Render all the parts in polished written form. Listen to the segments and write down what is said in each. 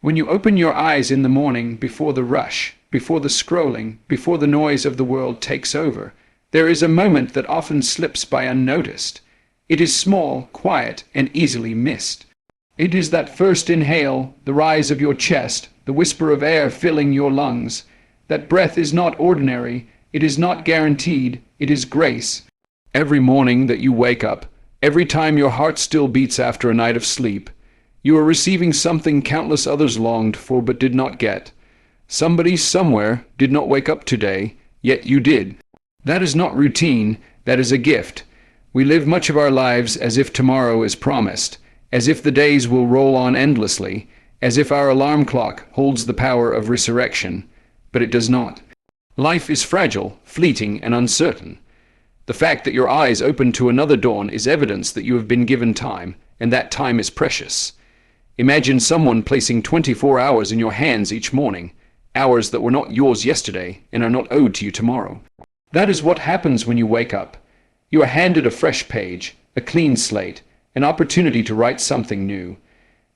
When you open your eyes in the morning, before the rush, before the scrolling, before the noise of the world takes over, there is a moment that often slips by unnoticed. It is small, quiet, and easily missed. It is that first inhale, the rise of your chest, the whisper of air filling your lungs. That breath is not ordinary, it is not guaranteed, it is grace. Every morning that you wake up, every time your heart still beats after a night of sleep, you are receiving something countless others longed for but did not get. Somebody somewhere did not wake up today, yet you did. That is not routine, that is a gift. We live much of our lives as if tomorrow is promised, as if the days will roll on endlessly, as if our alarm clock holds the power of resurrection. But it does not. Life is fragile, fleeting, and uncertain. The fact that your eyes open to another dawn is evidence that you have been given time, and that time is precious. Imagine someone placing 24 hours in your hands each morning, hours that were not yours yesterday and are not owed to you tomorrow. That is what happens when you wake up. You are handed a fresh page, a clean slate, an opportunity to write something new.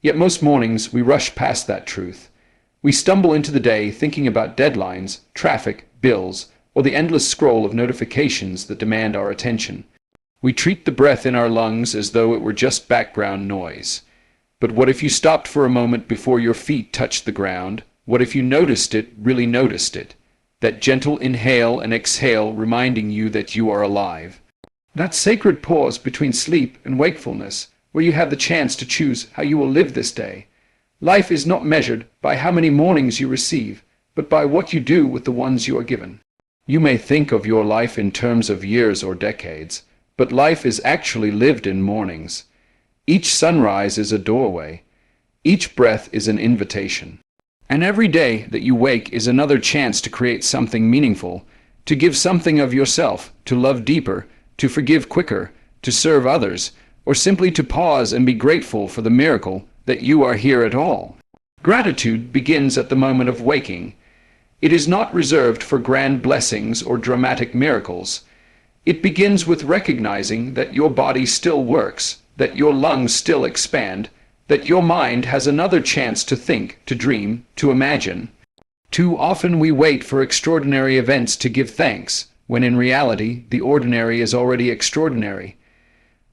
Yet most mornings we rush past that truth. We stumble into the day thinking about deadlines, traffic, bills, or the endless scroll of notifications that demand our attention. We treat the breath in our lungs as though it were just background noise. But what if you stopped for a moment before your feet touched the ground? What if you noticed it, really noticed it? That gentle inhale and exhale reminding you that you are alive. That sacred pause between sleep and wakefulness, where you have the chance to choose how you will live this day. Life is not measured by how many mornings you receive, but by what you do with the ones you are given. You may think of your life in terms of years or decades, but life is actually lived in mornings. Each sunrise is a doorway. Each breath is an invitation. And every day that you wake is another chance to create something meaningful, to give something of yourself, to love deeper, to forgive quicker, to serve others, or simply to pause and be grateful for the miracle that you are here at all. Gratitude begins at the moment of waking. It is not reserved for grand blessings or dramatic miracles. It begins with recognizing that your body still works, that your lungs still expand, that your mind has another chance to think, to dream, to imagine. Too often we wait for extraordinary events to give thanks, when in reality the ordinary is already extraordinary.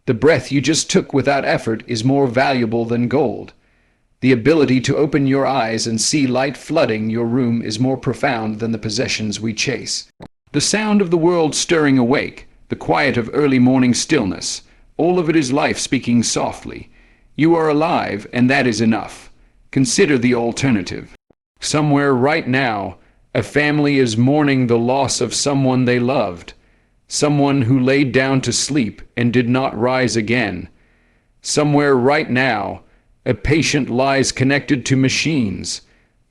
The breath you just took without effort is more valuable than gold. The ability to open your eyes and see light flooding your room is more profound than the possessions we chase. The sound of the world stirring awake, the quiet of early morning stillness, all of it is life speaking softly. You are alive, and that is enough. Consider the alternative. Somewhere right now, a family is mourning the loss of someone they loved, someone who laid down to sleep and did not rise again. Somewhere right now, a patient lies connected to machines,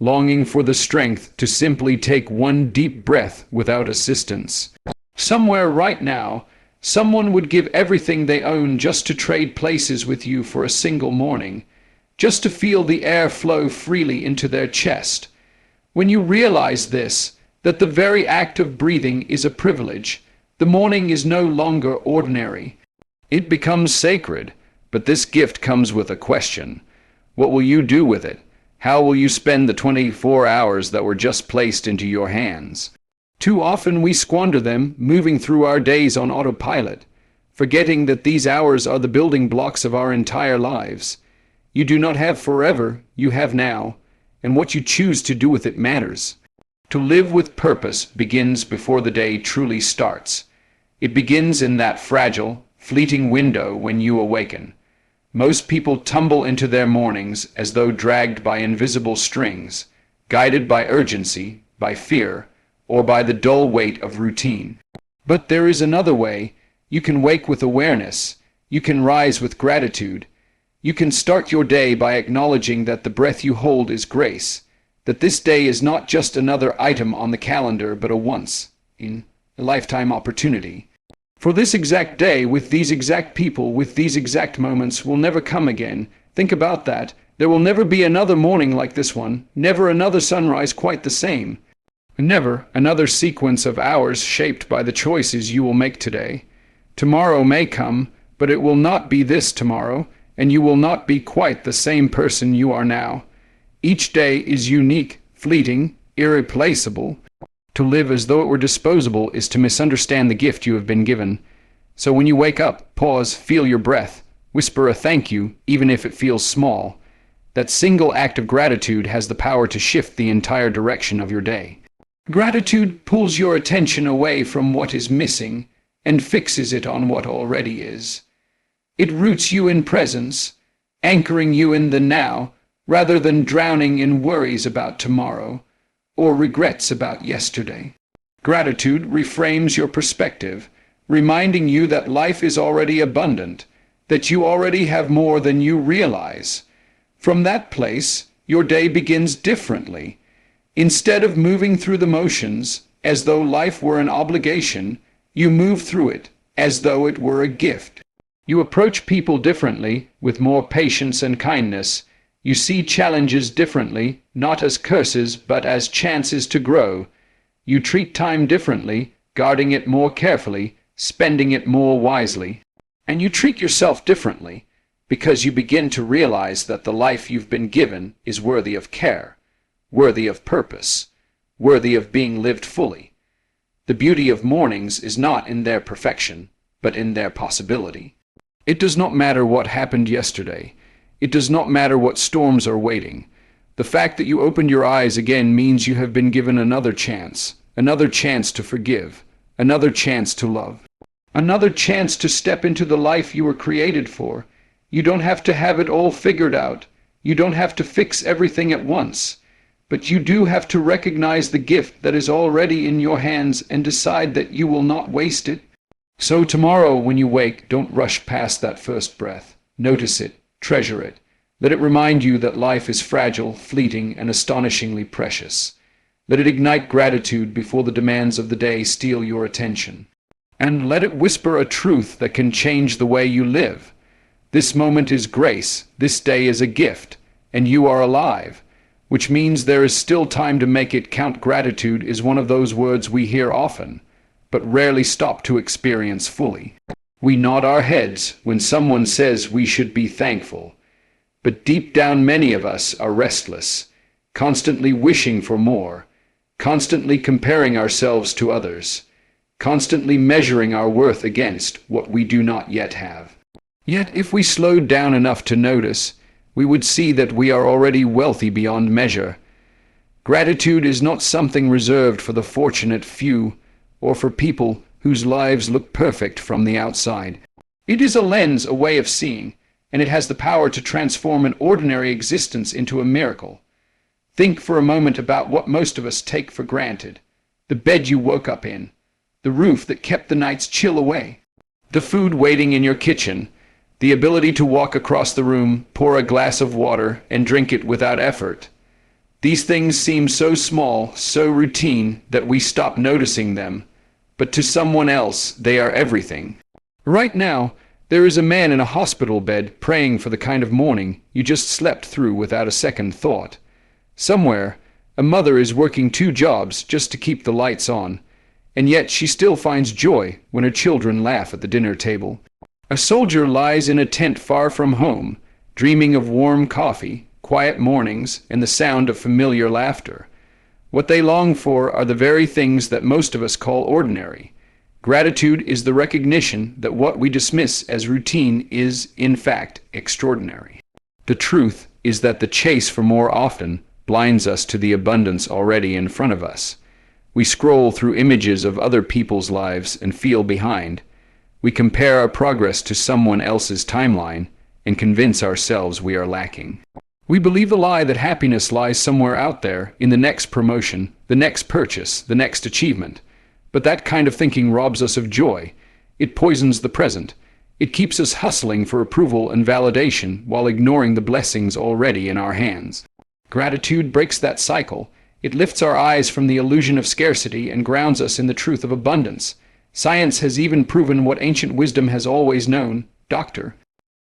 longing for the strength to simply take one deep breath without assistance. Somewhere right now, someone would give everything they own just to trade places with you for a single morning, just to feel the air flow freely into their chest. When you realize this, that the very act of breathing is a privilege, the morning is no longer ordinary. It becomes sacred, but this gift comes with a question. What will you do with it? How will you spend the 24 hours that were just placed into your hands? Too often we squander them, moving through our days on autopilot, forgetting that these hours are the building blocks of our entire lives. You do not have forever, you have now, and what you choose to do with it matters. To live with purpose begins before the day truly starts. It begins in that fragile, fleeting window when you awaken. Most people tumble into their mornings as though dragged by invisible strings, guided by urgency, by fear, or by the dull weight of routine. But there is another way. You can wake with awareness. You can rise with gratitude. You can start your day by acknowledging that the breath you hold is grace, that this day is not just another item on the calendar, but a once-in-a-lifetime opportunity. For this exact day, with these exact people, with these exact moments, will never come again. Think about that. There will never be another morning like this one, never another sunrise quite the same. Never another sequence of hours shaped by the choices you will make today. Tomorrow may come, but it will not be this tomorrow, and you will not be quite the same person you are now. Each day is unique, fleeting, irreplaceable. To live as though it were disposable is to misunderstand the gift you have been given. So when you wake up, pause, feel your breath, whisper a thank you, even if it feels small. That single act of gratitude has the power to shift the entire direction of your day. Gratitude pulls your attention away from what is missing and fixes it on what already is. It roots you in presence, anchoring you in the now, rather than drowning in worries about tomorrow or regrets about yesterday. Gratitude reframes your perspective, reminding you that life is already abundant, that you already have more than you realize. From that place, your day begins differently. Instead of moving through the motions as though life were an obligation, you move through it as though it were a gift. You approach people differently, with more patience and kindness. You see challenges differently, not as curses, but as chances to grow. You treat time differently, guarding it more carefully, spending it more wisely. And you treat yourself differently, because you begin to realize that the life you've been given is worthy of care, worthy of purpose, worthy of being lived fully. The beauty of mornings is not in their perfection, but in their possibility. It does not matter what happened yesterday. It does not matter what storms are waiting. The fact that you opened your eyes again means you have been given another chance to forgive, another chance to love, another chance to step into the life you were created for. You don't have to have it all figured out. You don't have to fix everything at once. But you do have to recognize the gift that is already in your hands and decide that you will not waste it. So tomorrow when you wake, don't rush past that first breath. Notice it, treasure it. Let it remind you that life is fragile, fleeting, and astonishingly precious. Let it ignite gratitude before the demands of the day steal your attention. And let it whisper a truth that can change the way you live. This moment is grace, this day is a gift, and you are alive, which means there is still time to make it count. Gratitude is one of those words we hear often, but rarely stop to experience fully. We nod our heads when someone says we should be thankful, but deep down many of us are restless, constantly wishing for more, constantly comparing ourselves to others, constantly measuring our worth against what we do not yet have. Yet if we slowed down enough to notice, we would see that we are already wealthy beyond measure. Gratitude is not something reserved for the fortunate few or for people whose lives look perfect from the outside. It is a lens, a way of seeing, and it has the power to transform an ordinary existence into a miracle. Think for a moment about what most of us take for granted. The bed you woke up in, the roof that kept the night's chill away, the food waiting in your kitchen, the ability to walk across the room, pour a glass of water, and drink it without effort. These things seem so small, so routine, that we stop noticing them. But to someone else, they are everything. Right now, there is a man in a hospital bed praying for the kind of morning you just slept through without a second thought. Somewhere, a mother is working 2 jobs just to keep the lights on, and yet she still finds joy when her children laugh at the dinner table. A soldier lies in a tent far from home, dreaming of warm coffee, quiet mornings, and the sound of familiar laughter. What they long for are the very things that most of us call ordinary. Gratitude is the recognition that what we dismiss as routine is, in fact, extraordinary. The truth is that the chase for more often blinds us to the abundance already in front of us. We scroll through images of other people's lives and feel behind. We compare our progress to someone else's timeline and convince ourselves we are lacking. We believe the lie that happiness lies somewhere out there in the next promotion, the next purchase, the next achievement. But that kind of thinking robs us of joy. It poisons the present. It keeps us hustling for approval and validation while ignoring the blessings already in our hands. Gratitude breaks that cycle. It lifts our eyes from the illusion of scarcity and grounds us in the truth of abundance. Science has even proven what ancient wisdom has always known, Dr.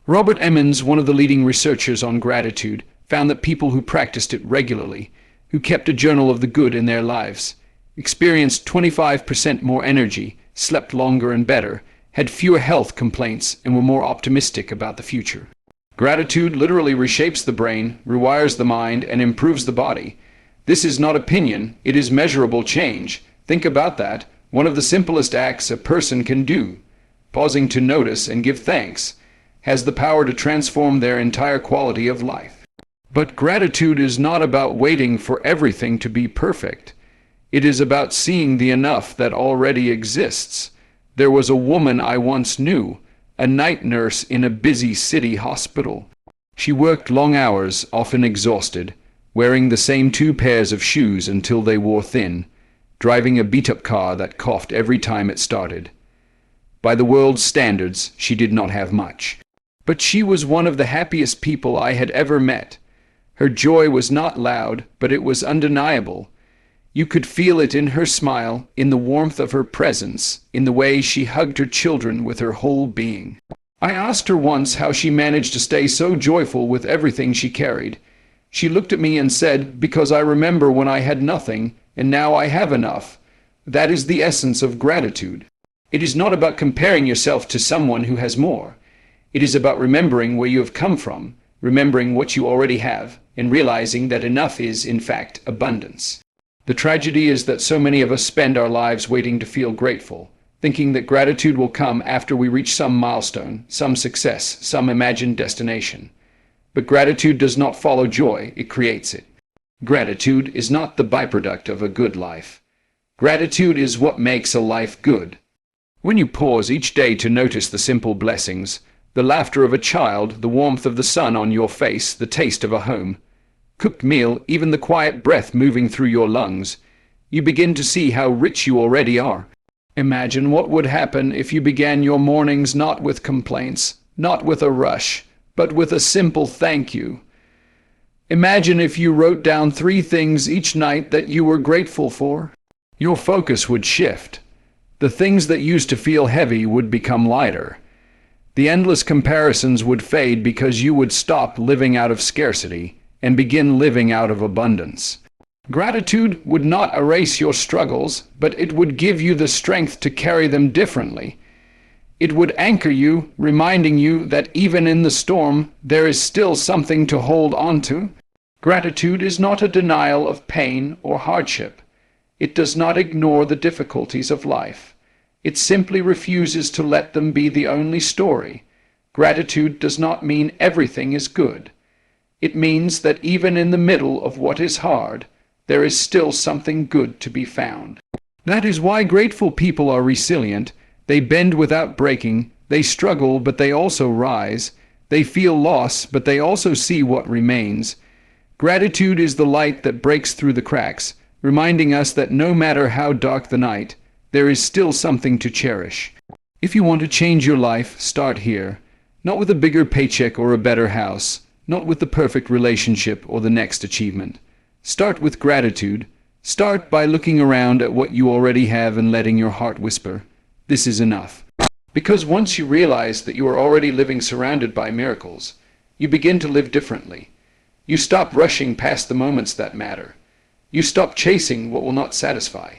Robert Emmons, one of the leading researchers on gratitude, found that people who practiced it regularly, who kept a journal of the good in their lives, experienced 25% more energy, slept longer and better, had fewer health complaints, and were more optimistic about the future. Gratitude literally reshapes the brain, rewires the mind, and improves the body. This is not opinion, it is measurable change. Think about that. One of the simplest acts a person can do, pausing to notice and give thanks, has the power to transform their entire quality of life. But gratitude is not about waiting for everything to be perfect. It is about seeing the enough that already exists. There was a woman I once knew, a night nurse in a busy city hospital. She worked long hours, often exhausted, wearing the same 2 pairs of shoes until they wore thin, driving a beat-up car that coughed every time it started. By the world's standards, she did not have much. But she was one of the happiest people I had ever met. Her joy was not loud, but it was undeniable. You could feel it in her smile, in the warmth of her presence, in the way she hugged her children with her whole being. I asked her once how she managed to stay so joyful with everything she carried. She looked at me and said, "Because I remember when I had nothing, and now I have enough." That is the essence of gratitude. It is not about comparing yourself to someone who has more. It is about remembering where you have come from, remembering what you already have, and realizing that enough is, in fact, abundance. The tragedy is that so many of us spend our lives waiting to feel grateful, thinking that gratitude will come after we reach some milestone, some success, some imagined destination. But gratitude does not follow joy, it creates it. Gratitude is not the byproduct of a good life. Gratitude is what makes a life good. When you pause each day to notice the simple blessings, the laughter of a child, the warmth of the sun on your face, the taste of a home, cooked meal, even the quiet breath moving through your lungs, you begin to see how rich you already are. Imagine what would happen if you began your mornings not with complaints, not with a rush, but with a simple thank you. Imagine if you wrote down 3 things each night that you were grateful for. Your focus would shift. The things that used to feel heavy would become lighter. The endless comparisons would fade because you would stop living out of scarcity and begin living out of abundance. Gratitude would not erase your struggles, but it would give you the strength to carry them differently. It would anchor you, reminding you that even in the storm, there is still something to hold on to. Gratitude is not a denial of pain or hardship. It does not ignore the difficulties of life. It simply refuses to let them be the only story. Gratitude does not mean everything is good. It means that even in the middle of what is hard, there is still something good to be found. That is why grateful people are resilient. They bend without breaking. They struggle, but they also rise. They feel loss, but they also see what remains. Gratitude is the light that breaks through the cracks, reminding us that no matter how dark the night, there is still something to cherish. If you want to change your life, start here. Not with a bigger paycheck or a better house, not with the perfect relationship or the next achievement. Start with gratitude. Start by looking around at what you already have and letting your heart whisper, "This is enough." Because once you realize that you are already living surrounded by miracles, you begin to live differently. You stop rushing past the moments that matter. You stop chasing what will not satisfy.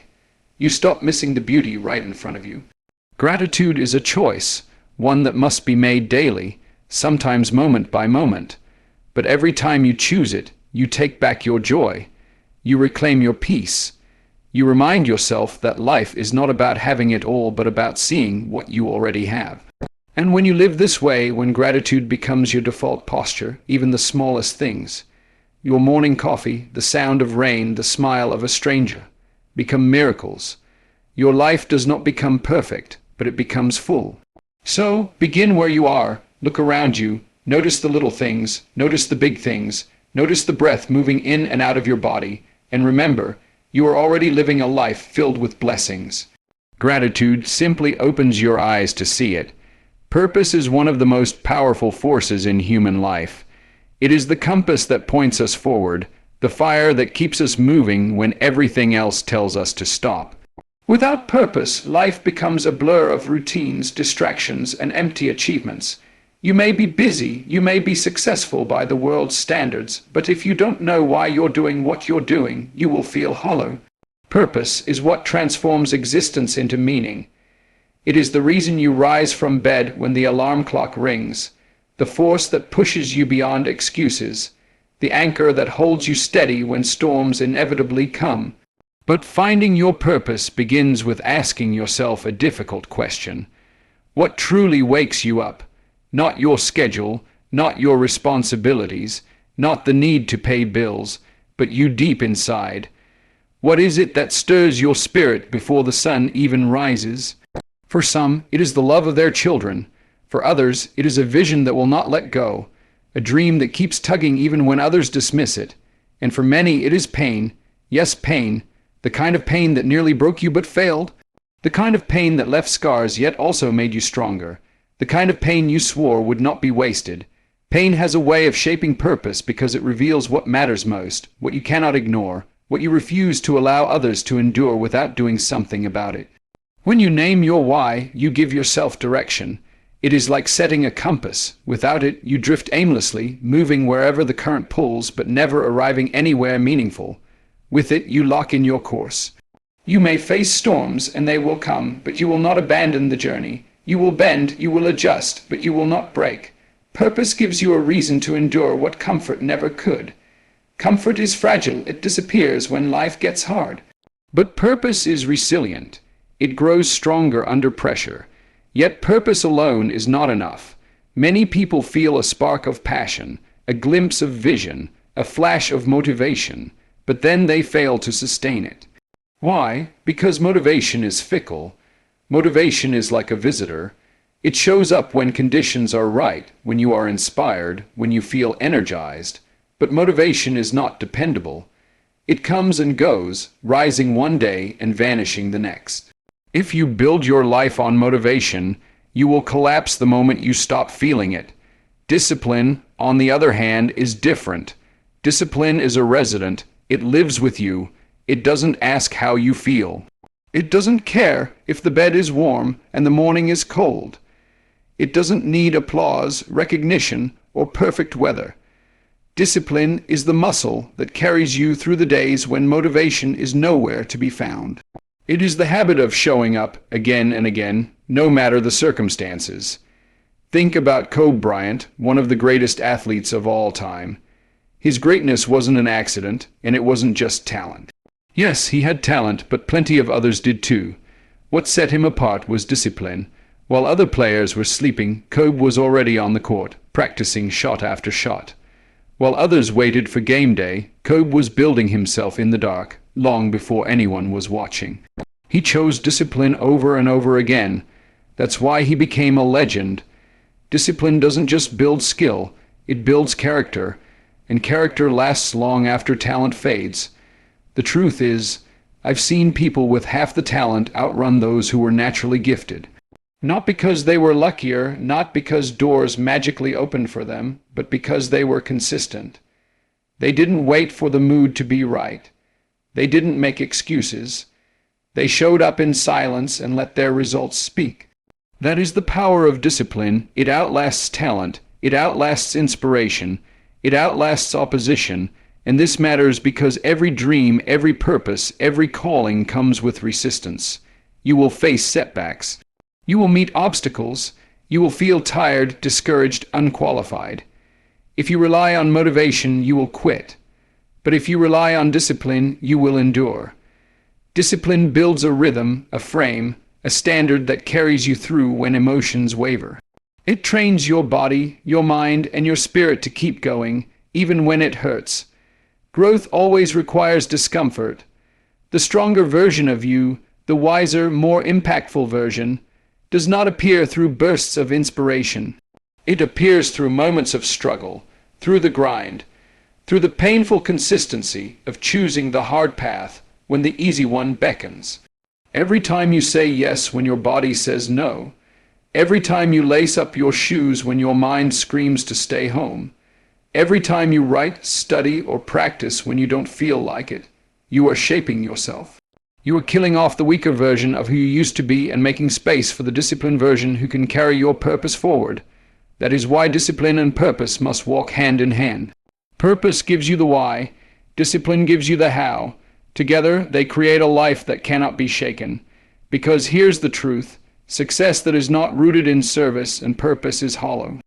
You stop missing the beauty right in front of you. Gratitude is a choice, one that must be made daily, sometimes moment by moment. But every time you choose it, you take back your joy. You reclaim your peace. You remind yourself that life is not about having it all, but about seeing what you already have. And when you live this way, when gratitude becomes your default posture, even the smallest things, your morning coffee, the sound of rain, the smile of a stranger, become miracles. Your life does not become perfect, but it becomes full. So, begin where you are, look around you, notice the little things, notice the big things, notice the breath moving in and out of your body, and remember, you are already living a life filled with blessings. Gratitude simply opens your eyes to see it. Purpose is one of the most powerful forces in human life. It is the compass that points us forward, the fire that keeps us moving when everything else tells us to stop. Without purpose, life becomes a blur of routines, distractions, and empty achievements. You may be busy, you may be successful by the world's standards, but if you don't know why you're doing what you're doing, you will feel hollow. Purpose is what transforms existence into meaning. It is the reason you rise from bed when the alarm clock rings, the force that pushes you beyond excuses, the anchor that holds you steady when storms inevitably come. But finding your purpose begins with asking yourself a difficult question. What truly wakes you up? Not your schedule, not your responsibilities, not the need to pay bills, but you deep inside. What is it that stirs your spirit before the sun even rises? For some, it is the love of their children. For others, it is a vision that will not let go, a dream that keeps tugging even when others dismiss it. And for many, it is pain. Yes, pain. The kind of pain that nearly broke you but failed. The kind of pain that left scars yet also made you stronger. The kind of pain you swore would not be wasted. Pain has a way of shaping purpose because it reveals what matters most, what you cannot ignore, what you refuse to allow others to endure without doing something about it. When you name your why, you give yourself direction. It is like setting a compass. Without it, you drift aimlessly, moving wherever the current pulls, but never arriving anywhere meaningful. With it, you lock in your course. You may face storms, and they will come, but you will not abandon the journey. You will bend, you will adjust, but you will not break. Purpose gives you a reason to endure what comfort never could. Comfort is fragile, it disappears when life gets hard. But purpose is resilient. It grows stronger under pressure. Yet purpose alone is not enough. Many people feel a spark of passion, a glimpse of vision, a flash of motivation, but then they fail to sustain it. Why? Because motivation is fickle. Motivation is like a visitor. It shows up when conditions are right, when you are inspired, when you feel energized. But motivation is not dependable. It comes and goes, rising one day and vanishing the next. If you build your life on motivation, you will collapse the moment you stop feeling it. Discipline, on the other hand, is different. Discipline is a resident. It lives with you. It doesn't ask how you feel. It doesn't care if the bed is warm and the morning is cold. It doesn't need applause, recognition, or perfect weather. Discipline is the muscle that carries you through the days when motivation is nowhere to be found. It is the habit of showing up again and again, no matter the circumstances. Think about Kobe Bryant, one of the greatest athletes of all time. His greatness wasn't an accident, and it wasn't just talent. Yes, he had talent, but plenty of others did too. What set him apart was discipline. While other players were sleeping, Kobe was already on the court, practicing shot after shot. While others waited for game day, Kobe was building himself in the dark, long before anyone was watching. He chose discipline over and over again. That's why he became a legend. Discipline doesn't just build skill, it builds character, and character lasts long after talent fades. The truth is, I've seen people with half the talent outrun those who were naturally gifted. Not because they were luckier, not because doors magically opened for them, but because they were consistent. They didn't wait for the mood to be right. They didn't make excuses. They showed up in silence and let their results speak. That is the power of discipline. It outlasts talent. It outlasts inspiration. It outlasts opposition. And this matters because every dream, every purpose, every calling comes with resistance. You will face setbacks. You will meet obstacles. You will feel tired, discouraged, unqualified. If you rely on motivation, you will quit. But if you rely on discipline, you will endure. Discipline builds a rhythm, a frame, a standard that carries you through when emotions waver. It trains your body, your mind, and your spirit to keep going, even when it hurts. Growth always requires discomfort. The stronger version of you, the wiser, more impactful version, does not appear through bursts of inspiration. It appears through moments of struggle, through the grind, through the painful consistency of choosing the hard path when the easy one beckons. Every time you say yes when your body says no, every time you lace up your shoes when your mind screams to stay home, every time you write, study, or practice when you don't feel like it, you are shaping yourself. You are killing off the weaker version of who you used to be and making space for the disciplined version who can carry your purpose forward. That is why discipline and purpose must walk hand in hand. Purpose gives you the why, discipline gives you the how. Together, they create a life that cannot be shaken. Because here's the truth, success that is not rooted in service and purpose is hollow.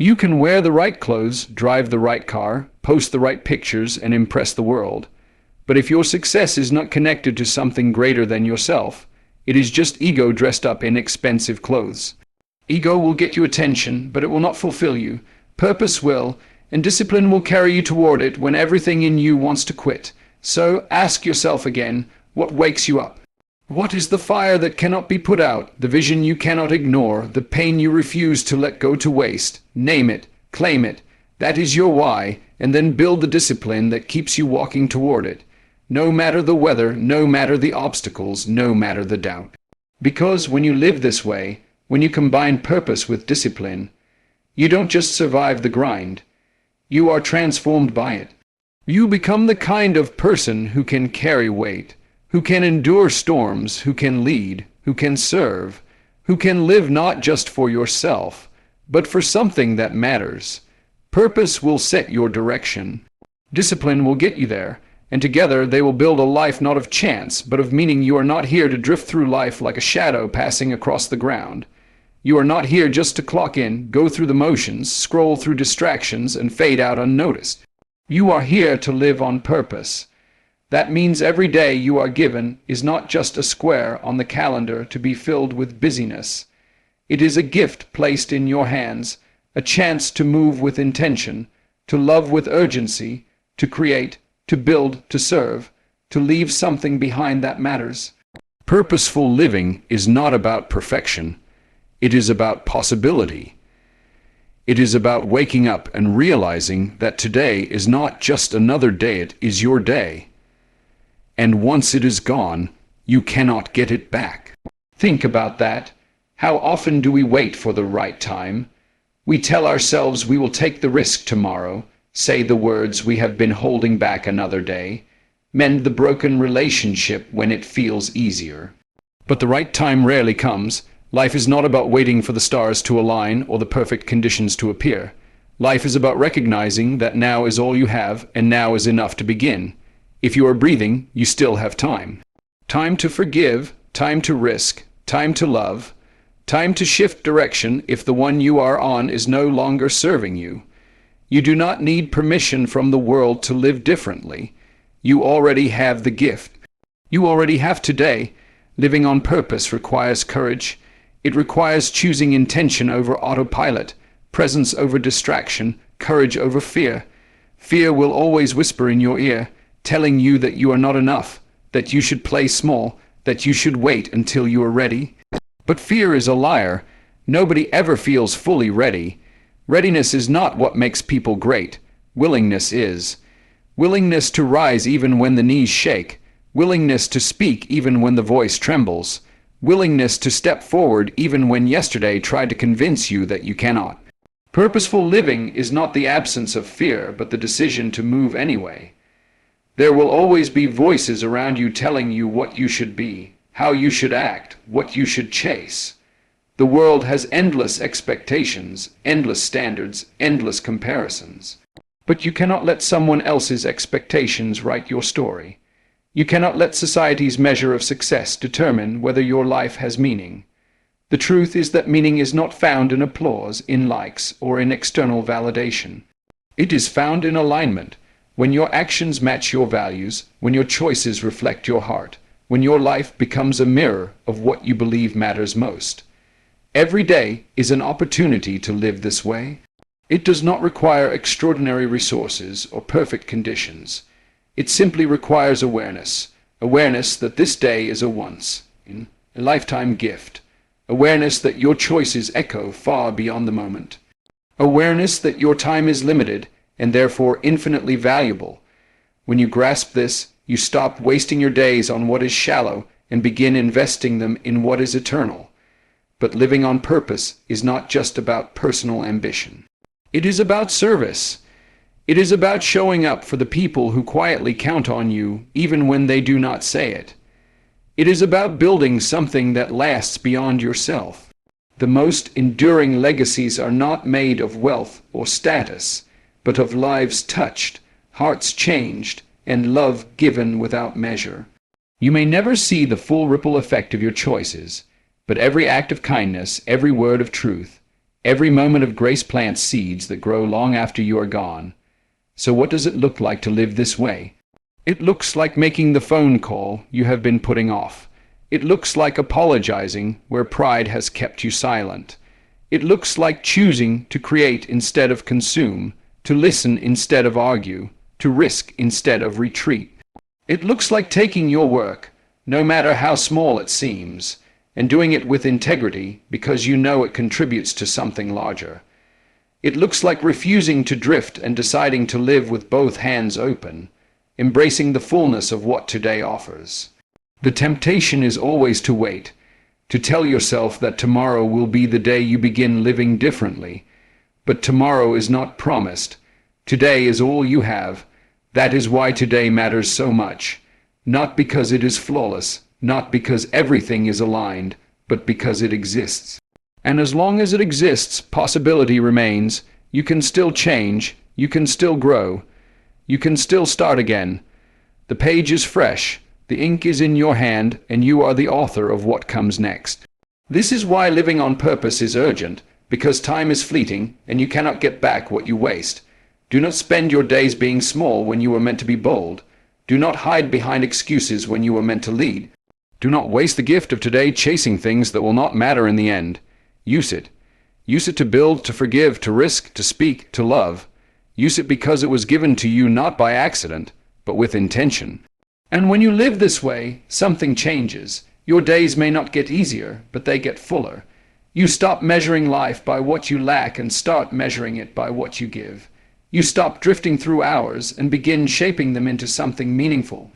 You can wear the right clothes, drive the right car, post the right pictures, and impress the world. But if your success is not connected to something greater than yourself, it is just ego dressed up in expensive clothes. Ego will get you attention, but it will not fulfill you. Purpose will, and discipline will carry you toward it when everything in you wants to quit. So ask yourself again, what wakes you up? What is the fire that cannot be put out, the vision you cannot ignore, the pain you refuse to let go to waste? Name it, claim it. That is your why, and then build the discipline that keeps you walking toward it. No matter the weather, no matter the obstacles, no matter the doubt. Because when you live this way, when you combine purpose with discipline, you don't just survive the grind. You are transformed by it. You become the kind of person who can carry weight, who can endure storms, who can lead, who can serve, who can live not just for yourself, but for something that matters. Purpose will set your direction. Discipline will get you there, and together they will build a life not of chance, but of meaning. You are not here to drift through life like a shadow passing across the ground. You are not here just to clock in, go through the motions, scroll through distractions, and fade out unnoticed. You are here to live on purpose. That means every day you are given is not just a square on the calendar to be filled with busyness. It is a gift placed in your hands, a chance to move with intention, to love with urgency, to create, to build, to serve, to leave something behind that matters. Purposeful living is not about perfection. It is about possibility. It is about waking up and realizing that today is not just another day, it is your day. And once it is gone, you cannot get it back. Think about that. How often do we wait for the right time? We tell ourselves we will take the risk tomorrow, say the words we have been holding back another day, mend the broken relationship when it feels easier. But the right time rarely comes. Life is not about waiting for the stars to align or the perfect conditions to appear. Life is about recognizing that now is all you have, and now is enough to begin. If you are breathing, you still have time. Time to forgive, time to risk, time to love, time to shift direction if the one you are on is no longer serving you. You do not need permission from the world to live differently. You already have the gift. You already have today. Living on purpose requires courage. It requires choosing intention over autopilot, presence over distraction, courage over fear. Fear will always whisper in your ear, telling you that you are not enough, that you should play small, that you should wait until you are ready. But fear is a liar. Nobody ever feels fully ready. Readiness is not what makes people great. Willingness is. Willingness to rise even when the knees shake. Willingness to speak even when the voice trembles. Willingness to step forward even when yesterday tried to convince you that you cannot. Purposeful living is not the absence of fear, but the decision to move anyway. There will always be voices around you telling you what you should be, how you should act, what you should chase. The world has endless expectations, endless standards, endless comparisons. But you cannot let someone else's expectations write your story. You cannot let society's measure of success determine whether your life has meaning. The truth is that meaning is not found in applause, in likes, or in external validation. It is found in alignment. When your actions match your values, when your choices reflect your heart, when your life becomes a mirror of what you believe matters most. Every day is an opportunity to live this way. It does not require extraordinary resources or perfect conditions. It simply requires awareness. Awareness that this day is a lifetime gift. Awareness that your choices echo far beyond the moment. Awareness that your time is limited and therefore infinitely valuable. When you grasp this, you stop wasting your days on what is shallow and begin investing them in what is eternal. But living on purpose is not just about personal ambition. It is about service. It is about showing up for the people who quietly count on you even when they do not say it. It is about building something that lasts beyond yourself. The most enduring legacies are not made of wealth or status, but of lives touched, hearts changed, and love given without measure. You may never see the full ripple effect of your choices, but every act of kindness, every word of truth, Every moment of grace plants seeds that grow long after you are gone. So what does it look like to live this way? It looks like making the phone call you have been putting off. It looks like apologizing where pride has kept you silent. It looks like choosing to create instead of consume, to listen instead of argue, to risk instead of retreat. It looks like taking your work, no matter how small it seems, and doing it with integrity because you know it contributes to something larger. It looks like refusing to drift and deciding to live with both hands open, embracing the fullness of what today offers. The temptation is always to wait, to tell yourself that tomorrow will be the day you begin living differently. But tomorrow is not promised. Today is all you have. That is why today matters so much. Not because it is flawless, not because everything is aligned, but because it exists. And as long as it exists, possibility remains. You can still change, you can still grow, you can still start again. The page is fresh, the ink is in your hand, and you are the author of what comes next. This is why living on purpose is urgent, because time is fleeting, and you cannot get back what you waste. Do not spend your days being small when you were meant to be bold. Do not hide behind excuses when you were meant to lead. Do not waste the gift of today chasing things that will not matter in the end. Use it. Use it to build, to forgive, to risk, to speak, to love. Use it because it was given to you not by accident, but with intention. And when you live this way, something changes. Your days may not get easier, but they get fuller. You stop measuring life by what you lack and start measuring it by what you give. You stop drifting through hours and begin shaping them into something meaningful.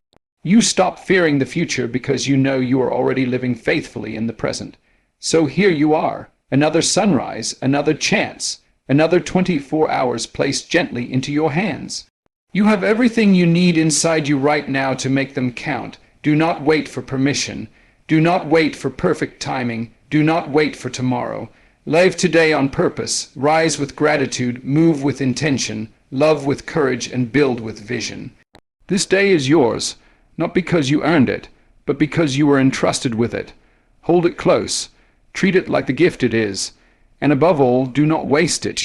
You stop fearing the future because you know you are already living faithfully in the present. So here you are, another sunrise, another chance, another 24 hours placed gently into your hands. You have everything you need inside you right now to make them count. Do not wait for permission. Do not wait for perfect timing. Do not wait for tomorrow. Live today on purpose. Rise with gratitude. Move with intention. Love with courage and build with vision. This day is yours, not because you earned it, but because you were entrusted with it. Hold it close. Treat it like the gift it is. And above all, do not waste it.